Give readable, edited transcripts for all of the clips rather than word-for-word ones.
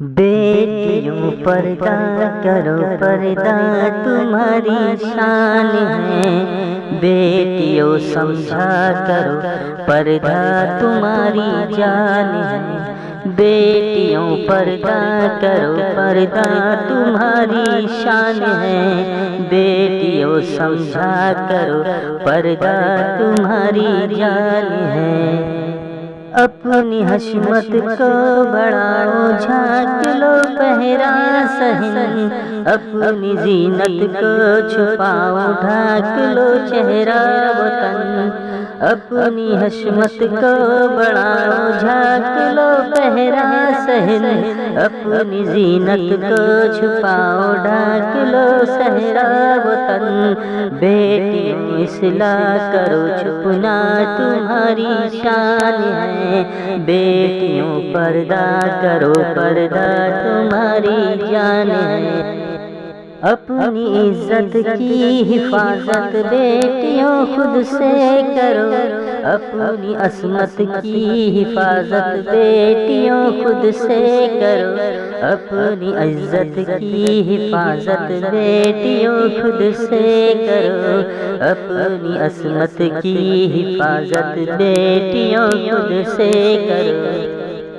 بیٹیوں پردہ کرو، پردہ تمہاری شان ہے۔ بیٹیوں سمجھا کرو، پردہ تمہاری جان ہے۔ بیٹیوں پردہ کرو، پردہ تمہاری شان ہے۔ بیٹیوں سمجھا کرو، پردہ تمہاری جان ہے۔ اپنی حشمت کو بڑھاؤ، جھانک لو پہرا صحن۔ اپنی زینت کو چھپاؤ، ڈھانک لو چہرہ وطن۔ اپنی حشمت کو بڑھاؤ، جھانک لو پہرا صحن۔ اپنی زینت کو چھپاؤ، ڈھانک لو صحرا وطن۔ بیٹیوں اصلاح کرو، چھپنا تمہاری شان ہے۔ بیٹیوں پردہ کرو، پردہ تمہاری جان ہے۔ اپنی عزت کی حفاظت بیٹیوں خود سے کرو۔ اپنی عصمت کی حفاظت بیٹیوں خود سے کرو۔ اپنی عزت کی حفاظت بیٹیوں خود سے کرو۔ اپنی عصمت کی حفاظت بیٹیوں خود سے کرو۔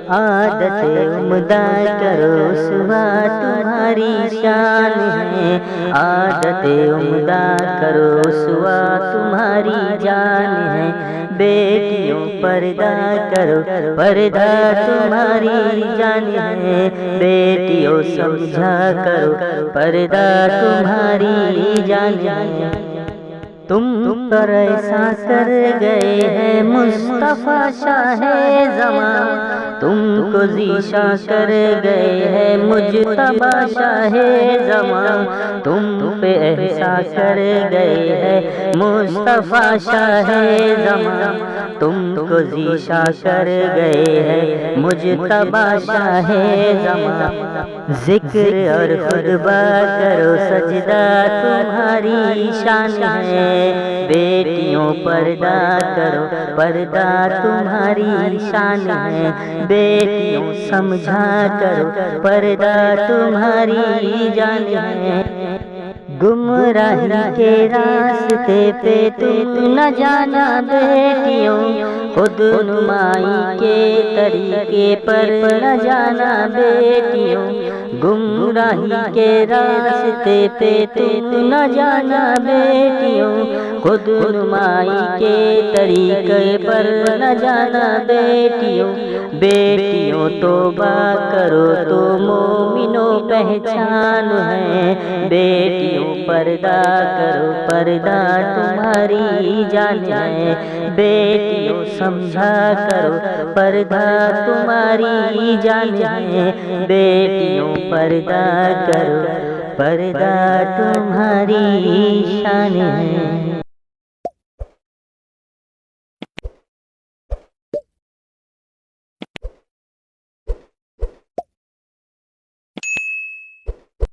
عادت عمدہ کرو، اسوہ تمہاری شان ہے۔ عادت عمدہ کرو، اسوہ تمہاری جان ہے۔ بیٹیوں پردہ کرو، پردہ تمہاری جان ہے۔ بیٹیوں سمجھا کرو، پردہ تمہاری جان ہے۔ تم پر ایسا کر گئے ہیں مصطفیٰ شاہ زمان۔ تم کو ذیشا کر گئے ہیں مجتبیٰ شاہ زمان۔ تم پہ احسان کر گئے ہیں مصطفیٰ شاہ زمان۔ تم کو ذیشا کر گئے ہیں مجتبیٰ شاہ زمان۔ ذکر اور خطبہ کرو، سجدہ تمہاری شان ہے۔ بیٹیوں پردہ کرو، پردہ تمہاری شان ہے۔ بیٹیوں سمجھا کرو، پردہ تمہاری جان ہے۔ گمراہی کے راستے پہ تم نہ جانا بیٹیوں، خود نمائی کے طریقے پر نہ جانا بیٹیوں۔ گمراہی کے راستے پہ تم نہ جانا بیٹیوں، خود نمائی کے طریقے پر نہ جانا بیٹیوں۔ بیٹیوں توبہ کرو تو مومنوں پہچان ہے۔ بیٹیوں پردہ کرو، پردہ تمہاری جان ہے۔ بیٹیوں سمجھا کرو، پردہ تمہاری جان ہے۔ بیٹیوں پردہ کرو، پردہ تمہاری شان ہے۔